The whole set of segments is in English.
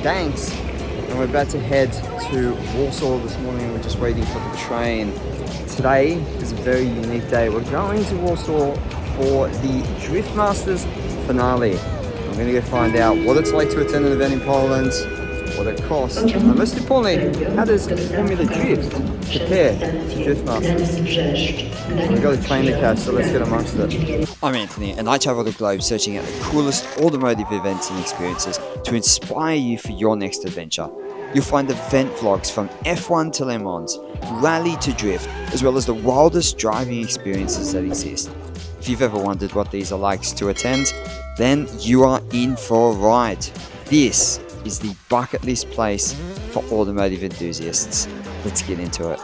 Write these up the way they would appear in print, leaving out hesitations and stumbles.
Gdansk, and we're about to head to Warsaw this morning. We're just waiting for the train. Today is a very unique day. We're going to Warsaw for the Drift Masters finale. I'm going to go find out what it's like to attend an event in Poland, what it costs, and most importantly, how does Formula Drift compare to Drift Masters? We've got a train to catch, so let's get amongst it. I'm Anthony, and I travel the globe searching out the coolest automotive events and experiences to inspire you for your next adventure. You'll find event vlogs from F1 to Le Mans, rally to drift, as well as the wildest driving experiences that exist. If you've ever wondered what these are like to attend, then you are in for a ride. This is the bucket list place for automotive enthusiasts. Let's get into it.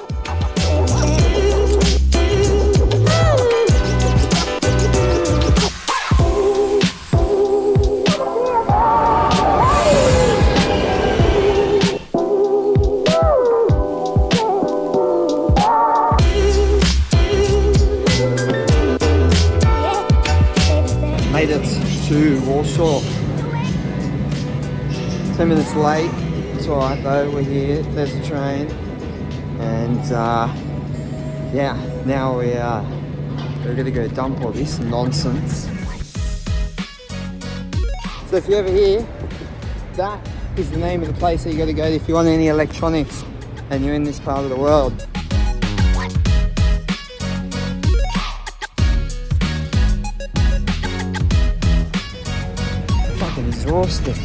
Made it to Warsaw. 10 minutes late. It's alright though, we're here. There's the train. And yeah, now we're gonna go dump all this nonsense. So if you're ever here, that is the name of the place that you gotta go to if you want any electronics and you're in this part of the world. Exhausted.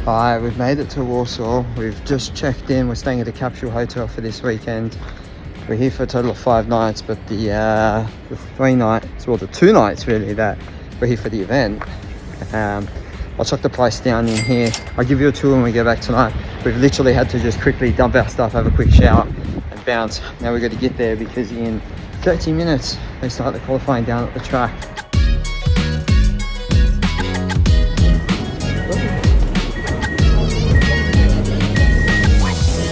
Alright, we've made it to Warsaw. We've just checked in. We're staying at a capsule hotel for this weekend. We're here for a total of 5 nights, but the 3 nights, well the 2 nights really, that we're here for the event. I'll chuck the price down in here. I'll give you a tour when we get back tonight. We've literally had to just quickly dump our stuff, have a quick shower and bounce. Now we've got to get there because in 30 minutes they start the qualifying down at the track.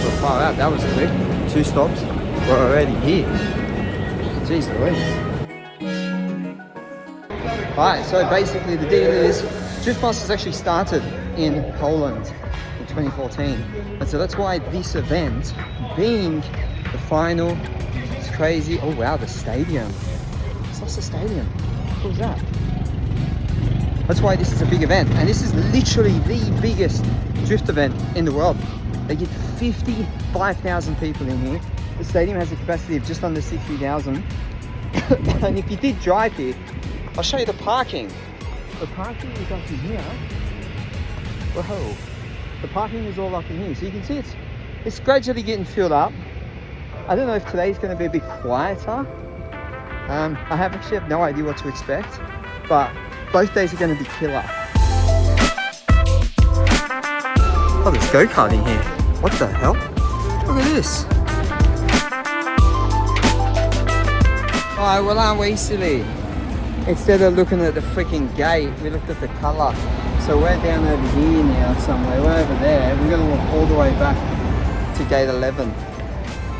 We're far out, that was quick. 2 stops, we're already here. Jeez Louise. Alright, so basically the deal is Drift Masters actually started in Poland in 2014, and so that's why this event, being the final, it's crazy. Oh wow, the stadium. That's the stadium. What was that? That's why this is a big event, and this is literally the biggest drift event in the world. They get 55,000 people in here. The stadium has a capacity of just under 60,000. And if you did drive here, I'll show you the parking. The parking is up in here. Whoa. The parking is all up in here. So you can see it's gradually getting filled up. I don't know if today's going to be a bit quieter. I actually have no idea what to expect, but both days are going to be killer. Oh, there's go-karting here. What the hell? Look at this. Alright, well aren't we silly? Instead of looking at the freaking gate, we looked at the colour. So we're down over here now somewhere. We're over there. We're going to walk all the way back to gate 11.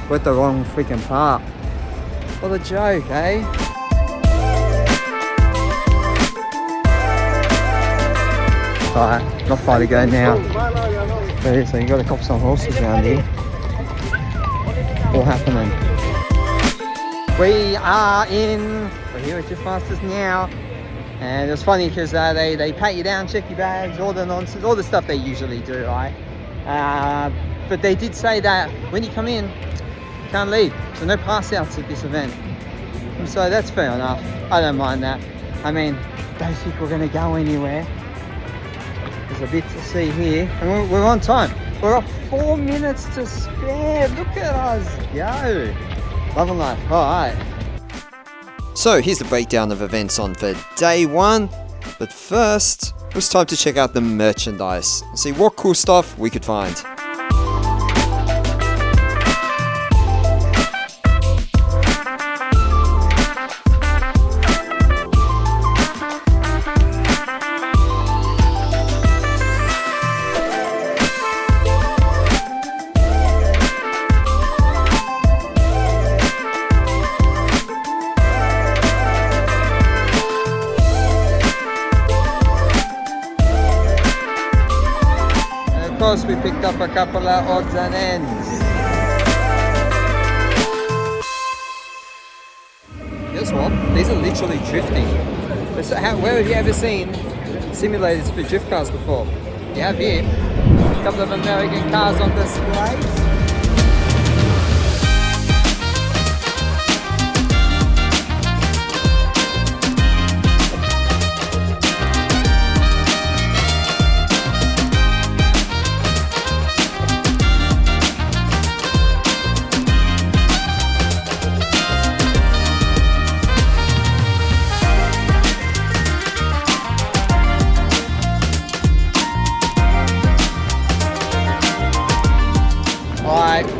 We're at the wrong freaking part. What a joke, eh? Alright, not far to go now. So you got a couple of horses around here. All happening. We're here at Drift Masters now, and it was funny because they pat you down, check your bags, all the nonsense, all the stuff they usually do, right? But they did say that when you come in, you can't leave, so no pass outs at this event. And so that's fair enough. I don't mind that. I mean, don't think we're going to go anywhere. There's a bit to see here, and we're on time. We're up 4 minutes to spare. Look at us go. Love and life. All right. So here's the breakdown of events on for day 1. But first, it was time to check out the merchandise and see what cool stuff we could find. course we picked up a couple of odds and ends. Guess what? These are literally drifting. Where have you ever seen simulators for drift cars before? You have here. A couple of American cars on display.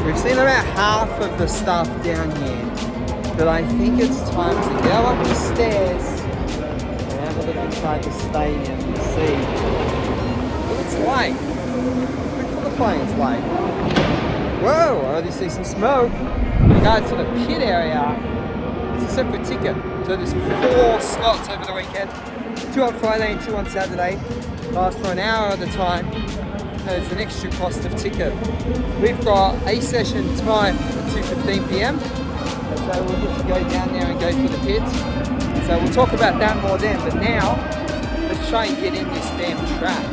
We've seen about half of the stuff down here, but I think it's time to go up the stairs and have a look inside the stadium and see. Well, it's light. The qualifying's light. Whoa, I already see some smoke. In regards to the pit area, it's a separate ticket. So there's 4 slots over the weekend, 2 on Friday and 2 on Saturday. Last for an hour at a time. And it's an extra cost of ticket. We've got a session tomorrow at 2:15 p.m. So we'll get to go down there and go to the pits. So we'll talk about that more then. But now, let's try and get in this damn track.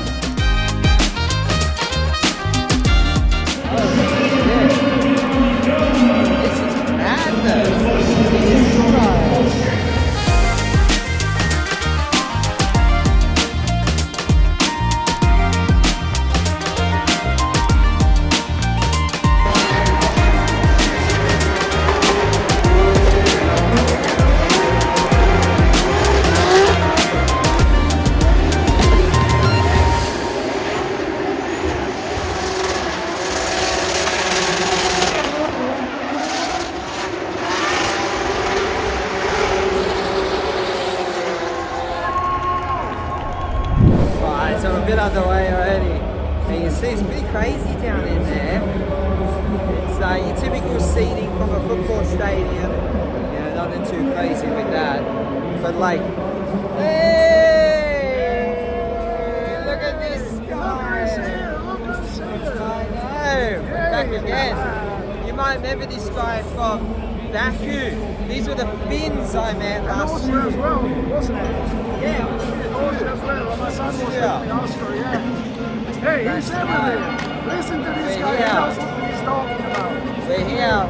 This is madness. Jesus Christ. So I'm a bit underway already. And you see it's pretty crazy down in there. It's your typical seating from a football stadium. You know, nothing too crazy with that. But like, hey! Look at this guy! I know! Back again. You might remember this guy from Baku. These were the Finns I met last year. As well, wasn't it? Yeah. As well. My son was in Oscar, yeah. Hey, he's everywhere. Listen to this guy. He knows what he's talking about. We're here.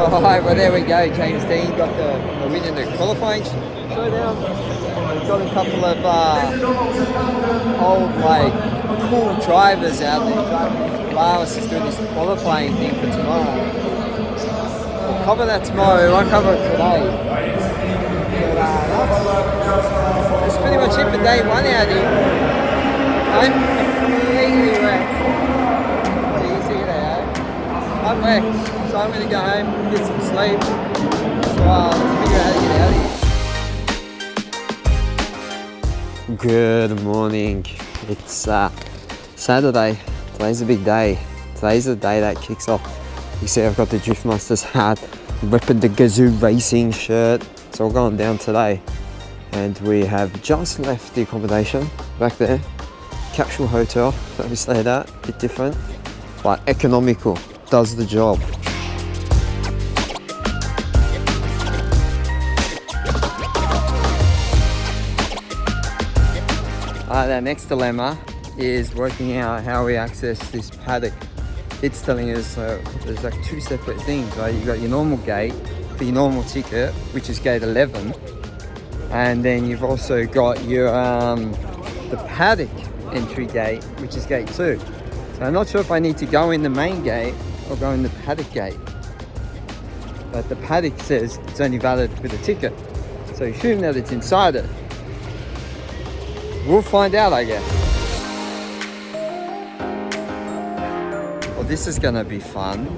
Alright, well there we go. James Dean got the win in the qualifying showdown. We've got a couple of old, like, cool drivers out there driving Laos is doing this qualifying thing for tomorrow. We'll cover that tomorrow. We won't cover it today. But that's pretty much it for day 1 out here. I'm completely wrecked. What do you see there, eh? I'm wrecked. So I'm going to go home, get some sleep, so let's figure out how to get out of here. Good morning. It's Saturday. Today's a big day. Today's the day that kicks off. You see I've got the Driftmasters hat, repping the Gazoo Racing shirt. It's all going down today. And we have just left the accommodation back there. Capsule hotel that we stayed at, a bit different, but economical, does the job. Our next dilemma is working out how we access this paddock. It's telling us there's like 2 separate things, right? You've got your normal gate for your normal ticket, which is gate 11, and then you've also got your the paddock entry gate, which is gate 2. So So I'm not sure if I need to go in the main gate or go in the Paddock gate. But the Paddock says it's only valid with a ticket. So assume that it's inside it. We'll find out, I guess. Well, this is gonna be fun.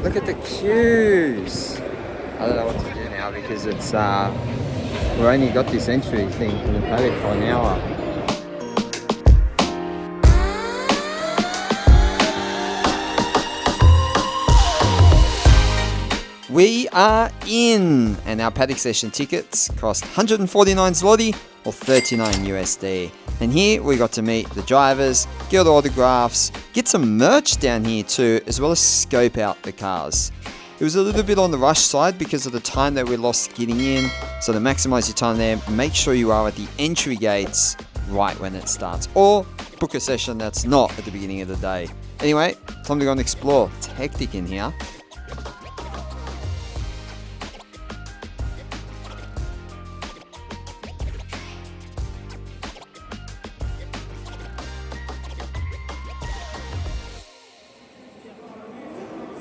Look at the queues. I don't know what to do now because it's we only got this entry thing in the Paddock for an hour. We are in, and our Paddock session tickets cost 149 zloty or 39 USD. And here we got to meet the drivers, get autographs, get some merch down here too, as well as scope out the cars. It was a little bit on the rush side because of the time that we lost getting in. So to maximize your time there, make sure you are at the entry gates right when it starts, or book a session that's not at the beginning of the day. Anyway, time to go and explore. It's hectic in here.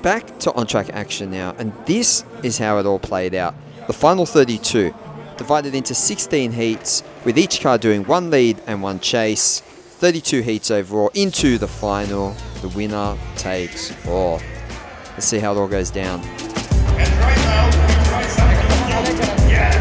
Back to on-track action now, and this is how it all played out. The final 32, divided into 16 heats, with each car doing one lead and one chase. 32 heats overall into the final. The winner takes all. Let's see how it all goes down. And right now, yeah.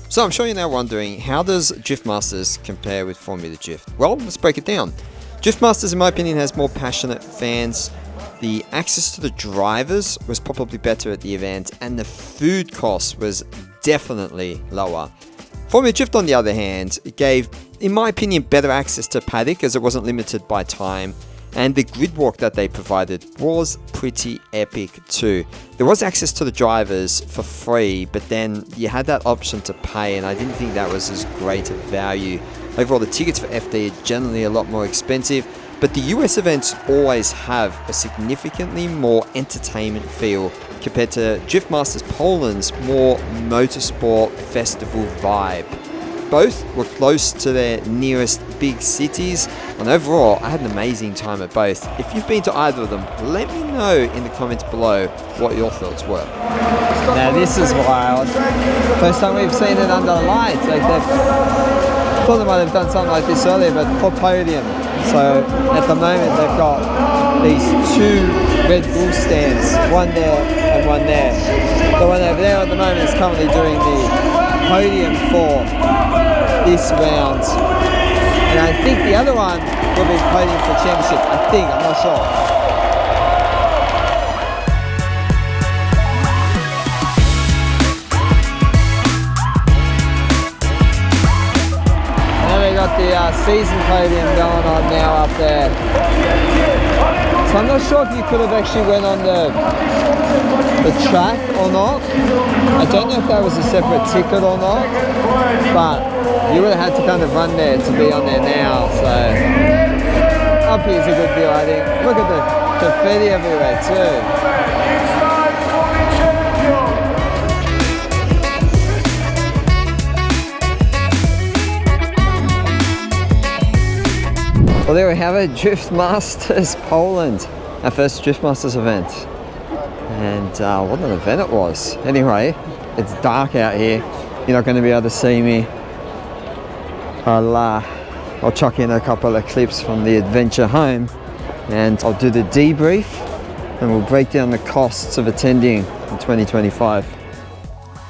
So I'm sure you're now wondering, how does Drift Masters compare with Formula Drift? Well, let's break it down. Drift Masters, in my opinion, has more passionate fans. The access to the drivers was probably better at the event, and the food cost was definitely lower. Formula Drift, on the other hand, gave, in my opinion, better access to Paddock as it wasn't limited by time. And the grid walk that they provided was pretty epic too. There was access to the drivers for free, but then you had that option to pay, and I didn't think that was as great a value. Overall, the tickets for FD are generally a lot more expensive, but the US events always have a significantly more entertainment feel compared to Drift Masters Poland's more motorsport festival vibe. Both were close to their nearest big cities, and overall I had an amazing time at both. If you've been to either of them, let me know in the comments below what your thoughts were. Now this is wild. First time we've seen it under lights. Like I thought they might have done something like this earlier, but for podium. So at the moment they've got these two Red Bull stands, one there and one there. The one over there at the moment is currently doing the podium for this round, and I think the other one will be podium for championship. I think, I'm not sure. And then we got the season podium going on now up there. So I'm not sure if you could have actually went on the track or not. I don't know if that was a separate ticket or not, but you would have had to kind of run there to be on there now. So up here's a good view, I think. Look at the confetti everywhere too. Well, there we have it, Drift Masters Poland, our first Drift Masters event. And what an event it was. Anyway, it's dark out here. You're not going to be able to see me. I'll chuck in a couple of clips from the adventure home, and I'll do the debrief and we'll break down the costs of attending in 2025.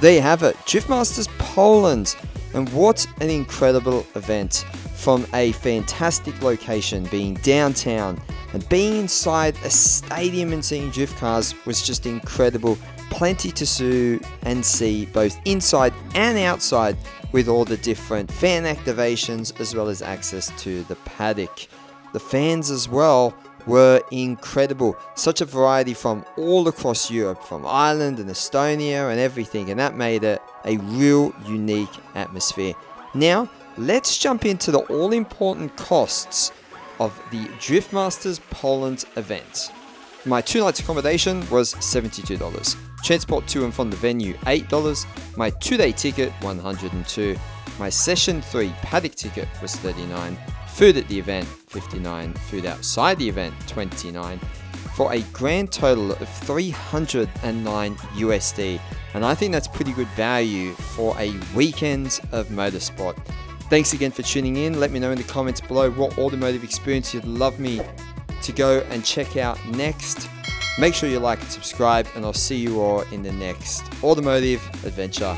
There you have it, Drift Masters Poland, and what an incredible event. From a fantastic location, being downtown and being inside a stadium and seeing drift cars was just incredible. Plenty to see both inside and outside, with all the different fan activations as well as access to the paddock. The fans as well were incredible. Such a variety from all across Europe, from Ireland and Estonia and everything, and that made it a real unique atmosphere. Now, let's jump into the all-important costs of the Drift Masters Poland event. My 2 nights accommodation was $72. Transport to and from the venue, $8. My 2-day ticket, $102. My session 3 paddock ticket was $39. Food at the event, $59. Food outside the event, $29. For a grand total of $309 USD. And I think that's pretty good value for a weekend of motorsport. Thanks again for tuning in. Let me know in the comments below what automotive experience you'd love me to go and check out next. Make sure you like and subscribe, and I'll see you all in the next automotive adventure.